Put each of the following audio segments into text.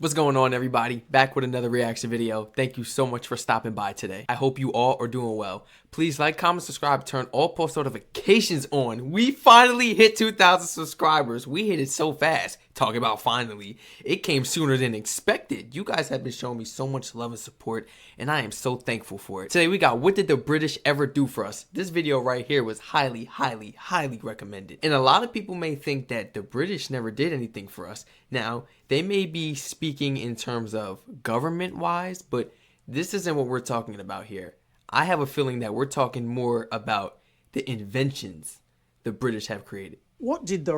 What's going on, everybody? Back with another reaction video. Thank you so much for stopping by today. I hope you all are doing well. Please like, comment, subscribe, turn all post notifications on. We finally hit 2,000 subscribers. We hit it so fast. Talking about finally. It came sooner than expected. You guys have been showing me so much love and support, and I am so thankful for it. Today we got What Did the British Ever Do For Us? This video right here was highly recommended. And a lot of people may think that the British never did anything for us. Now, they may be speaking in terms of government-wise, but this isn't what we're talking about here. I have a feeling that we're talking more about the inventions the British have created. What did the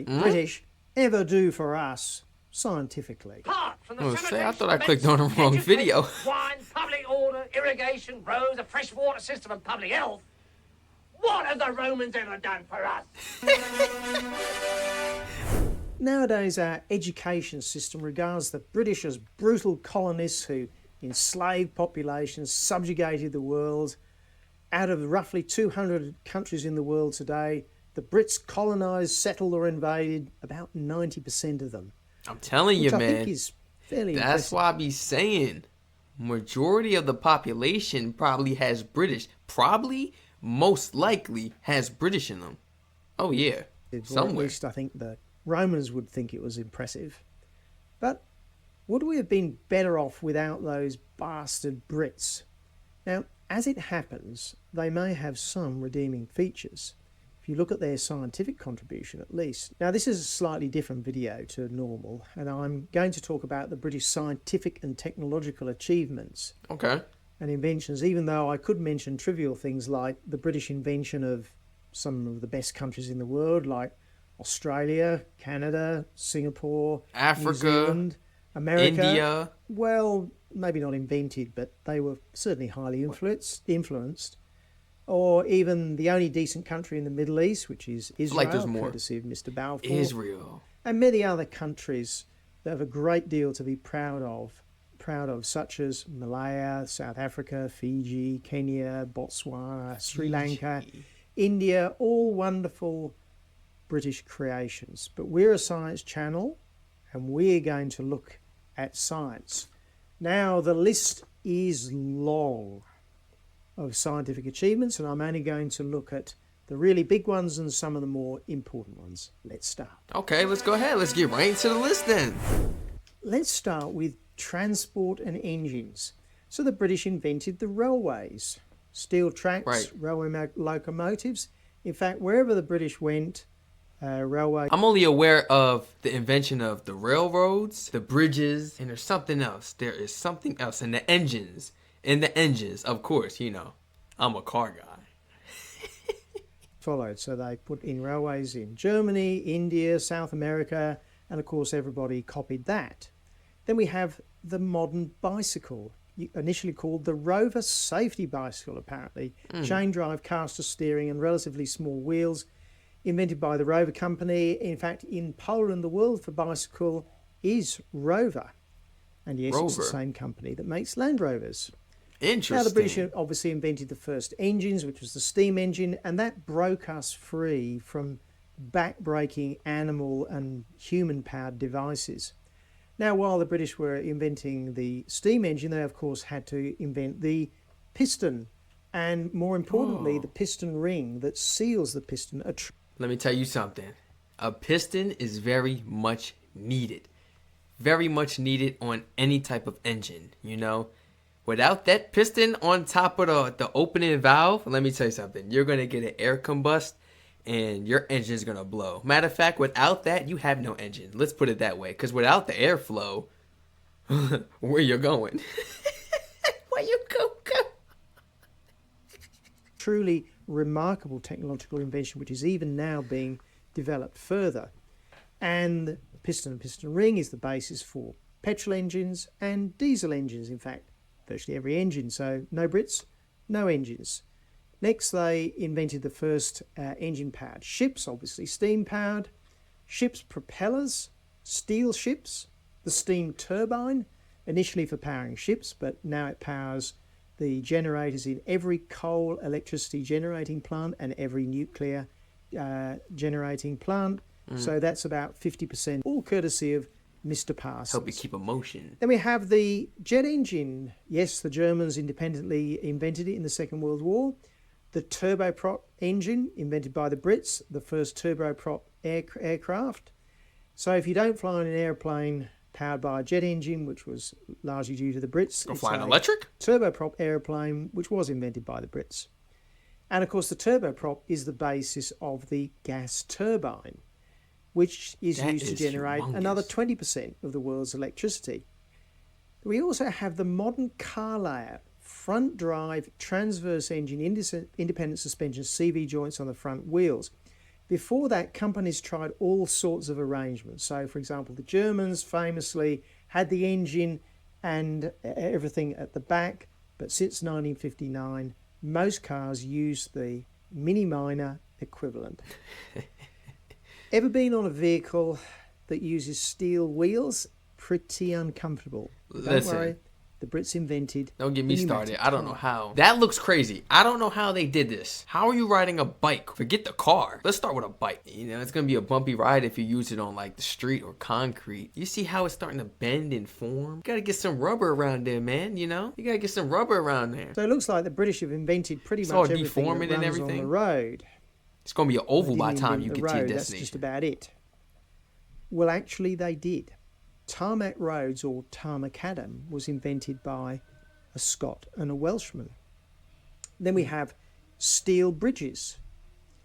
British, ever do for us scientifically? Apart from the I thought I clicked on the wrong video. Wine, public order, irrigation, roads, a fresh water system, and public health. What have the Romans ever done for us? Nowadays, our education system regards the British as brutal colonists who enslaved populations, subjugated the world. Out of roughly 200 countries in the world today, the Brits colonised, settled or invaded about 90% of them. I'm telling you, I man. think is fairly That's impressive. why I be saying majority of the population probably has British. Probably, most likely, has British in them. Oh, yeah. Or at least I think the Romans would think it was impressive. But would we have been better off without those bastard Brits? Now, as it happens, they may have some redeeming features. If you look at their scientific contribution, at least. Now, this is a slightly different video to normal, and I'm going to talk about the British scientific and technological achievements. Okay. And inventions, even though I could mention trivial things like the British invention of some of the best countries in the world, like Australia, Canada, Singapore, Africa, New Zealand, America. India. Well, maybe not invented, but they were certainly highly influenced. Or even the only decent country in the Middle East, which is Israel, like there's more. courtesy of Mr. Balfour. Israel. And many other countries that have a great deal to be proud of, such as Malaya, South Africa, Fiji, Kenya, Botswana, Sri Lanka, India, all wonderful British creations. But we're a science channel, and we're going to look at science. Now, the list is long of scientific achievements, and I'm only going to look at the really big ones and some of the more important ones. Let's start. Okay, let's go ahead. Let's get right into the list then. Let's start with transport and engines. So the British invented the railways, steel tracks, railway locomotives. In fact, wherever the British went, railway. I'm only aware of the invention of the railroads, the bridges, and there's something else. There is something else, and the engines. And the engines, of course, you know, I'm a car guy. Followed. So they put in railways in Germany, India, South America, and of course everybody copied that. Then we have the modern bicycle, initially called the Rover safety bicycle, apparently. Chain drive, caster steering, and relatively small wheels. Invented by the Rover company. In fact, in Poland, the word for bicycle is Rover. And yes, it's the same company that makes Land Rovers. Interesting. Now, the British obviously invented the first engines, which was the steam engine, and that broke us free from back-breaking animal and human-powered devices. Now, while the British were inventing the steam engine, they, of course, had to invent the piston, and more importantly, the piston ring that seals the piston. Let me tell you something. A piston is very much needed. Very much needed on any type of engine, you know? Without that piston on top of the opening valve, let me tell you something. You're going to get an air combust and your engine's going to blow. Matter of fact, without that, you have no engine. Let's put it that way. Because without the airflow, where you going? Where you go? Truly remarkable technological invention, which is even now being developed further. And the piston and piston ring is the basis for petrol engines and diesel engines, in fact. Virtually every engine, so no Brits, no engines. Next, they invented the first engine-powered ships, obviously steam-powered. Ships' propellers, steel ships, the steam turbine, initially for powering ships, but now it powers the generators in every coal electricity generating plant and every nuclear generating plant. So that's about 50%, all courtesy of Mr. Parsons. Help you keep a motion. Then we have the jet engine. Yes, the Germans independently invented it in the Second World War. The turboprop engine, invented by the Brits, the first turboprop aircraft. So if you don't fly in an airplane powered by a jet engine, which was largely due to the Brits, Go flying electric? Turboprop aeroplane, which was invented by the Brits. And of course, the turboprop is the basis of the gas turbine, which is used to generate another 20% of the world's electricity. We also have the modern car layout: front drive, transverse engine, independent suspension, CV joints on the front wheels. Before that, companies tried all sorts of arrangements. So, for example, the Germans famously had the engine and everything at the back, but since 1959, most cars use the Mini Minor equivalent. Ever been on a vehicle that uses steel wheels? Pretty uncomfortable. Don't worry, the Brits invented. Don't get me started. I don't know how. That looks crazy. I don't know how they did this. How are you riding a bike? Forget the car. Let's start with a bike. You know, it's going to be a bumpy ride if you use it on like the street or concrete. You see how it's starting to bend and form? You got to get some rubber around there, man, you know? You got to get some rubber around there. So it looks like the British have invented pretty much everything that runs on the road. It's going to be an oval by the time you get to your destination. That's just about it. Well, actually, they did. Tarmac roads, or tarmacadam, was invented by a Scot and a Welshman. Then we have steel bridges.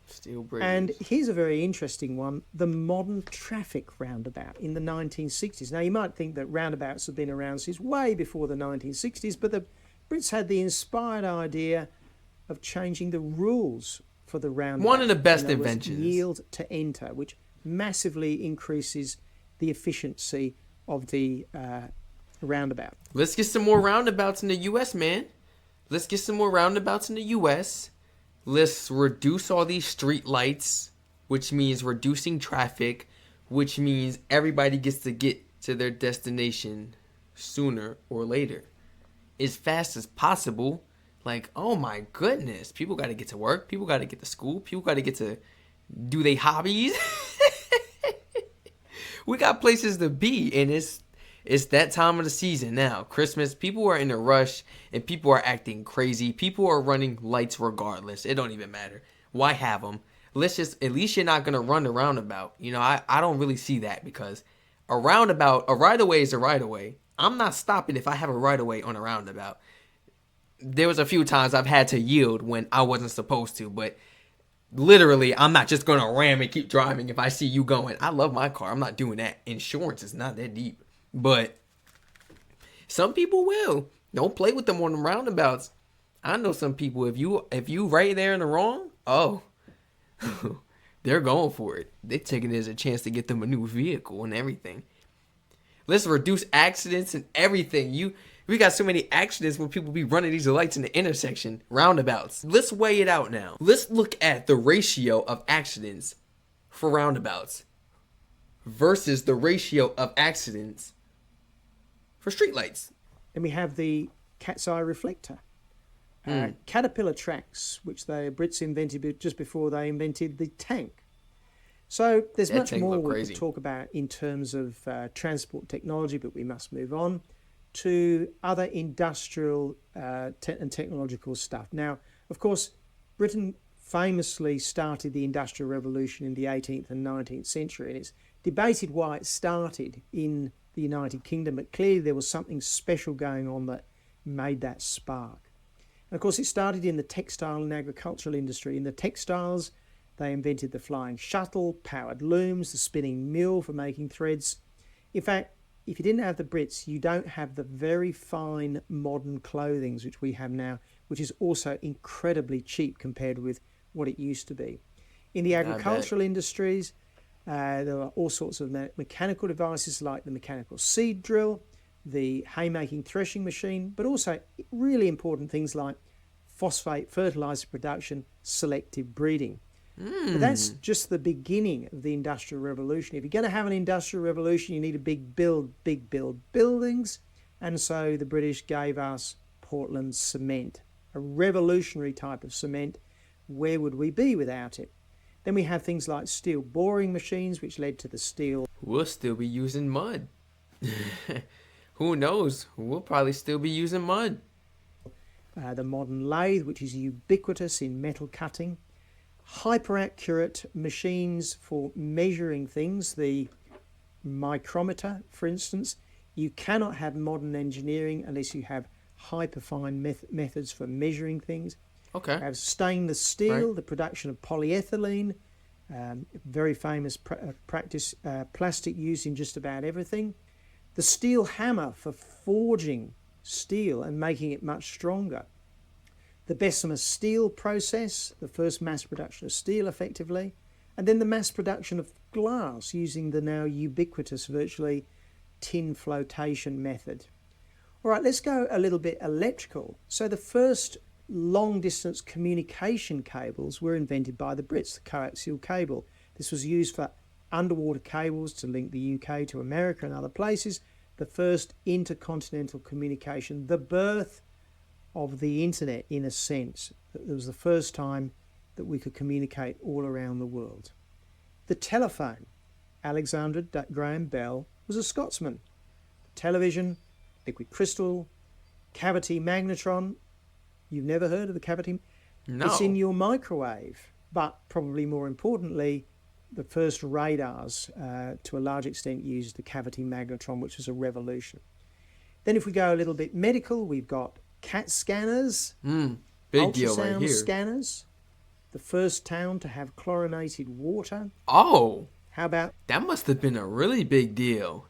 Steel bridges. And here's a very interesting one: the modern traffic roundabout in the 1960s. Now, you might think that roundabouts have been around since way before the 1960s, but the Brits had the inspired idea of changing the rules for the roundabout. One of the best inventions. Yield to enter, which massively increases the efficiency of the roundabout. Let's get some more roundabouts in the U.S., man. Let's get some more roundabouts in the U.S. Let's reduce all these street lights, which means reducing traffic, which means everybody gets to get to their destination sooner or later, as fast as possible. Like, oh my goodness, people got to get to work, people got to get to school, people got to get to do their hobbies. We got places to be, and it's that time of the season now. Christmas, people are in a rush, and people are acting crazy. People are running lights regardless. It don't even matter. Why have them? Let's just, at least you're not going to run the roundabout. You know, I don't really see that, because a roundabout, a right-of-way is a right-of-way. I'm not stopping if I have a right-of-way on a roundabout. There was a few times I've had to yield when I wasn't supposed to, but literally, I'm not just going to ram and keep driving if I see you going. I love my car. I'm not doing that. Insurance is not that deep. But some people will. Don't play with them on the roundabouts. I know some people, if you right there in the wrong, oh, they're going for it. They're taking it as a chance to get them a new vehicle and everything. Let's reduce accidents and everything. We got so many accidents when people be running these lights in the intersection, roundabouts. Let's weigh it out now. Let's look at the ratio of accidents for roundabouts versus the ratio of accidents for streetlights. Then we have the cat's eye reflector. Caterpillar tracks, which the Brits invented just before they invented the tank. So there's much more we could talk about in terms of transport technology, but we must move on to other industrial and technological stuff. Now, of course, Britain famously started the Industrial Revolution in the 18th and 19th century, and it's debated why it started in the United Kingdom, but clearly there was something special going on that made that spark. And of course, it started in the textile and agricultural industry. In the textiles, they invented the flying shuttle, powered looms, the spinning mill for making threads. In fact, if you didn't have the Brits, you don't have the very fine modern clothing which we have now, which is also incredibly cheap compared with what it used to be. In the agricultural industries, there are all sorts of mechanical devices like the mechanical seed drill, the haymaking threshing machine, but also really important things like phosphate fertilizer production, selective breeding. But that's just the beginning of the Industrial Revolution. If you're going to have an Industrial Revolution, you need a big build buildings. And so the British gave us Portland cement, a revolutionary type of cement. Where would we be without it? Then we have things like steel boring machines, which led to the steel. We'll still be using mud. Who knows? We'll probably still be using mud. The modern lathe, which is ubiquitous in metal cutting. Hyper-accurate machines for measuring things, the micrometer, for instance. You cannot have modern engineering unless you have hyperfine methods for measuring things. Okay. We have stainless steel, Right. the production of polyethylene, very famous practice, plastic used in just about everything. The steel hammer for forging steel and making it much stronger. The Bessemer steel process, the first mass production of steel effectively, and then the mass production of glass using the now ubiquitous virtually tin flotation method. All right, let's go a little bit electrical. So the first long distance communication cables were invented by the Brits, the coaxial cable. This was used for underwater cables to link the UK to America and other places. The first intercontinental communication, the birth of the internet in a sense. It was the first time that we could communicate all around the world. The telephone, Alexander Graham Bell was a Scotsman. Television, liquid crystal, cavity magnetron. You've never heard of the cavity? No. It's in your microwave, but probably more importantly, the first radars to a large extent used the cavity magnetron, which was a revolution. Then if we go a little bit medical, we've got CAT scanners, Big deal right ultrasound here. scanners, the first town to have chlorinated water. Oh, How about that must have been a really big deal.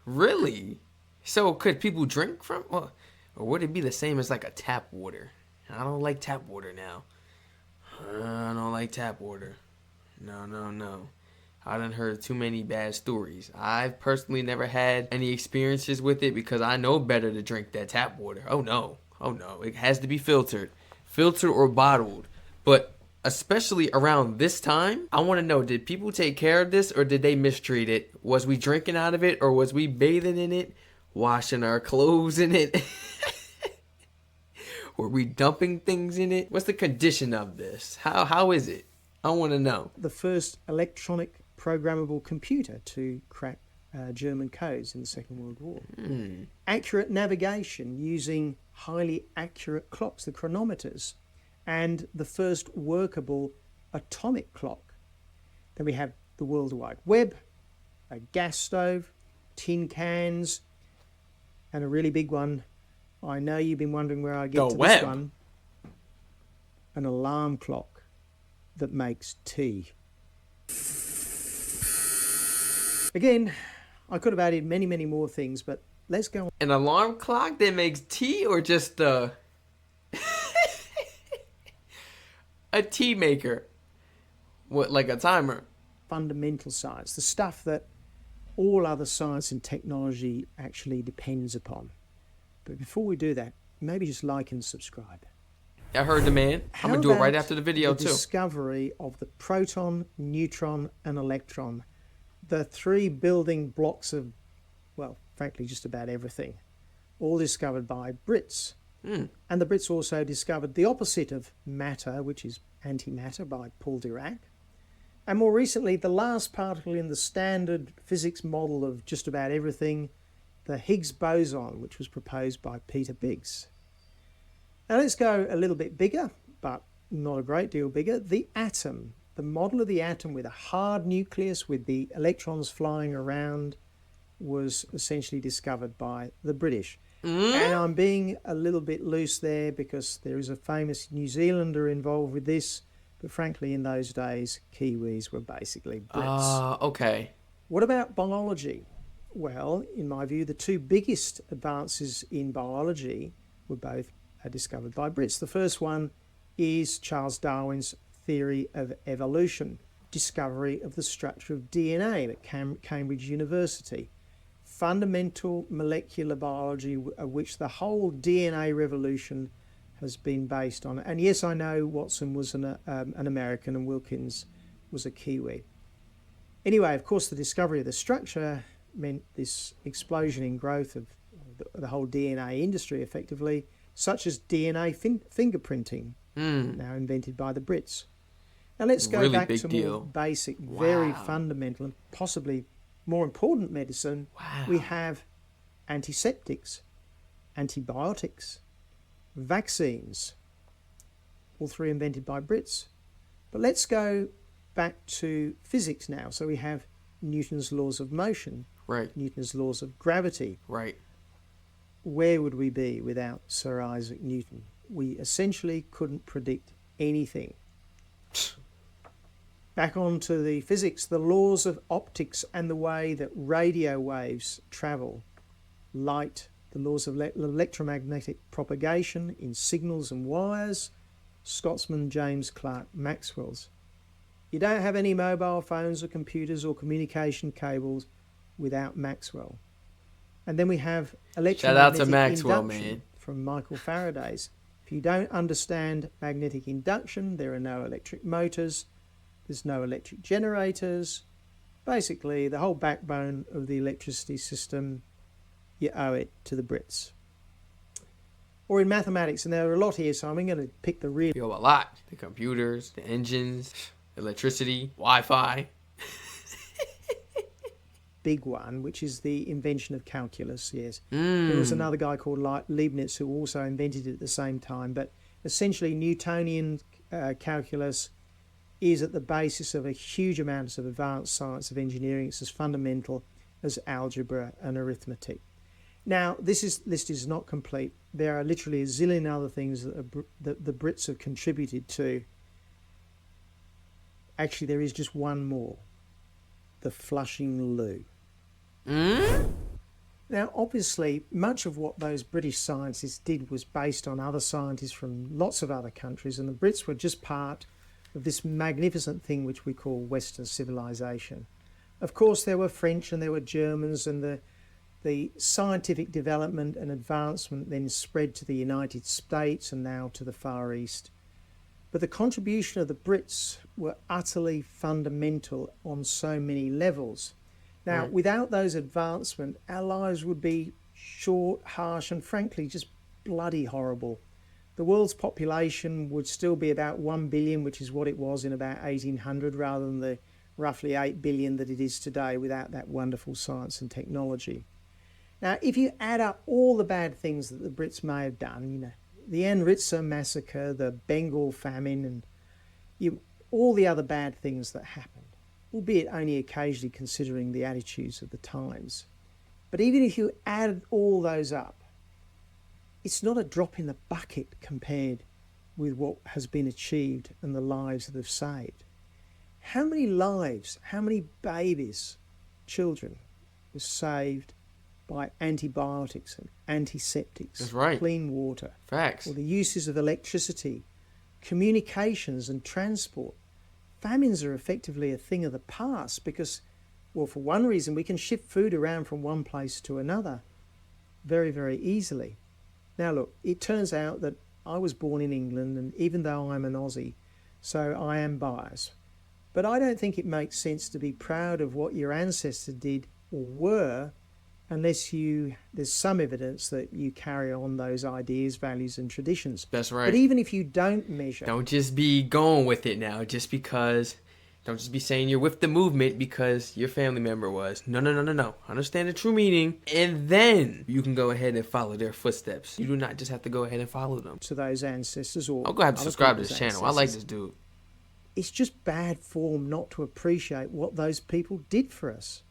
Really? So could people drink from, or would it be the same as like a tap water? I don't like tap water now. I don't like tap water. No. I done heard too many bad stories. I've personally never had any experiences with it because I know better to drink that tap water. Oh no. It has to be filtered or bottled. But especially around this time, I want to know, did people take care of this or did they mistreat it? Was we drinking out of it or was we bathing in it? Washing our clothes in it? Were we dumping things in it? What's the condition of this? How is it? I want to know. the first electronic programmable computer to crack German codes in the Second World War? Accurate navigation using highly accurate clocks, the chronometers, and the first workable atomic clock. Then we have the World Wide Web, a gas stove, tin cans, and a really big one. I know you've been wondering where I get The to web. this one. An alarm clock that makes tea. Again, I could have added many, many more things, but let's go on. An alarm clock that makes tea or just a tea maker? What, like a timer? Fundamental science, the stuff that all other science and technology actually depends upon. But before we do that, maybe just like and subscribe. I heard the man. I'm going to do it right after the video the too. discovery of the proton, neutron, and electron, the three building blocks of, well, frankly, just about everything, all discovered by Brits. And the Brits also discovered the opposite of matter, which is antimatter, by Paul Dirac. And more recently, the last particle in the standard physics model of just about everything, the Higgs boson, which was proposed by Peter Biggs. Now let's go a little bit bigger, but not a great deal bigger. The atom, the model of the atom with a hard nucleus with the electrons flying around, was essentially discovered by the British. And I'm being a little bit loose there because there is a famous New Zealander involved with this, but frankly in those days Kiwis were basically Brits. Okay. What about biology? Well, in my view, the two biggest advances in biology were both discovered by Brits. The first one is Charles Darwin's theory of evolution, discovery of the structure of DNA at Cambridge University. Fundamental molecular biology of which the whole DNA revolution has been based on. And yes, I know Watson was an American and Wilkins was a Kiwi. Anyway, of course, the discovery of the structure meant this explosion in growth of the whole DNA industry, effectively, such as DNA fingerprinting, now invented by the Brits. Now let's go Really back big to deal. more basic, very Wow. fundamental, and possibly more important medicine, Wow. we have antiseptics, antibiotics, vaccines, all three invented by Brits. But let's go back to physics now. So we have Newton's laws of motion, Right. Newton's laws of gravity. Right. Where would we be without Sir Isaac Newton? We essentially couldn't predict anything. Back on to the physics, the laws of optics and the way that radio waves travel, light, the laws of electromagnetic propagation in signals and wires, Scotsman James Clerk Maxwell's. You don't have any mobile phones or computers or communication cables without Maxwell. And then we have electromagnetic Maxwell, induction man. from Michael Faraday's. If you don't understand magnetic induction, there are no electric motors, there's no electric generators. Basically, the whole backbone of the electricity system, you owe it to the Brits. Or in mathematics, and there are a lot here, so I'm going to pick the real Yo, a lot. The computers, the engines, electricity, Wi-Fi. big one, which is the invention of calculus, yes. There was another guy called Leibniz who also invented it at the same time, but essentially Newtonian calculus is at the basis of a huge amount of advanced science of engineering. It's as fundamental as algebra and arithmetic. Now, this list is not complete. There are literally a zillion other things that the Brits have contributed to. Actually, there is just one more. The Flushing loo. Now, obviously, much of what those British scientists did was based on other scientists from lots of other countries, and the Brits were just part of this magnificent thing which we call Western civilization. Of course, there were French and there were Germans, and the scientific development and advancement then spread to the United States and now to the Far East. But the contribution of the Brits were utterly fundamental on so many levels. Now, without those advancements, our lives would be short, harsh, and frankly, just bloody horrible. The world's population would still be about 1 billion, which is what it was in about 1800, rather than the roughly 8 billion that it is today without that wonderful science and technology. Now, if you add up all the bad things that the Brits may have done, you know, the Amritsar massacre, the Bengal famine, and all the other bad things that happened, albeit only occasionally considering the attitudes of the times. But even if you add all those up, it's not a drop in the bucket compared with what has been achieved and the lives that have saved. How many lives, how many babies, children, were saved by antibiotics and antiseptics, That's right. clean water, Facts. or the uses of electricity, communications and transport? Famines are effectively a thing of the past because, well, for one reason, we can shift food around from one place to another very, very easily. Now, look, it turns out that I was born in England, and even though I'm an Aussie, so I am biased. But I don't think it makes sense to be proud of what your ancestors did or were unless there's some evidence that you carry on those ideas, values and traditions. That's right. But even if you don't measure... Don't just be going with it now just because. Don't just be saying you're with the movement because your family member was. No. Understand the true meaning, and then you can go ahead and follow their footsteps. You do not just have to go ahead and follow them. to those ancestors, or I'm going to have to other subscribe to people's this channel. I like ancestors. this dude. It's just bad form not to appreciate what those people did for us.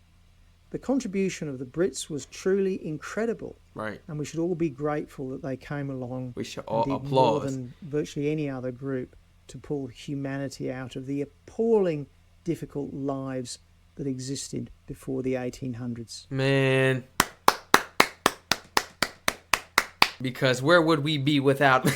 The contribution of the Brits was truly incredible, Right. and we should all be grateful that they came along We should and all did more applaud. than virtually any other group to pull humanity out of the appalling, difficult lives that existed before the 1800s. Man. Because where would we be without...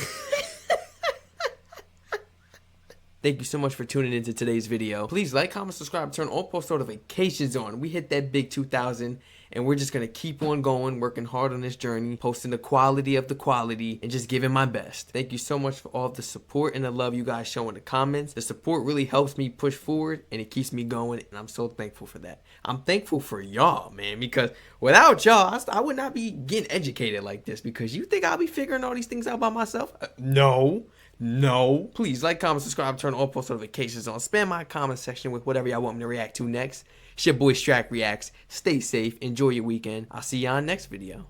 Thank you so much for tuning into today's video. Please like, comment, subscribe, turn all post notifications on. We hit that big 2,000 and we're just going to keep on going, working hard on this journey, posting the quality of the quality and just giving my best. Thank you so much for all the support and the love you guys show in the comments. The support really helps me push forward and it keeps me going, and I'm so thankful for that. I'm thankful for y'all, man, because without y'all, I would not be getting educated like this, because you think I'll be figuring all these things out by myself? No. Please like, comment, subscribe, turn all post notifications on. Spam my comment section with whatever y'all want me to react to next. It's your boy Strack Reacts. Stay safe. Enjoy your weekend. I'll see y'all next video.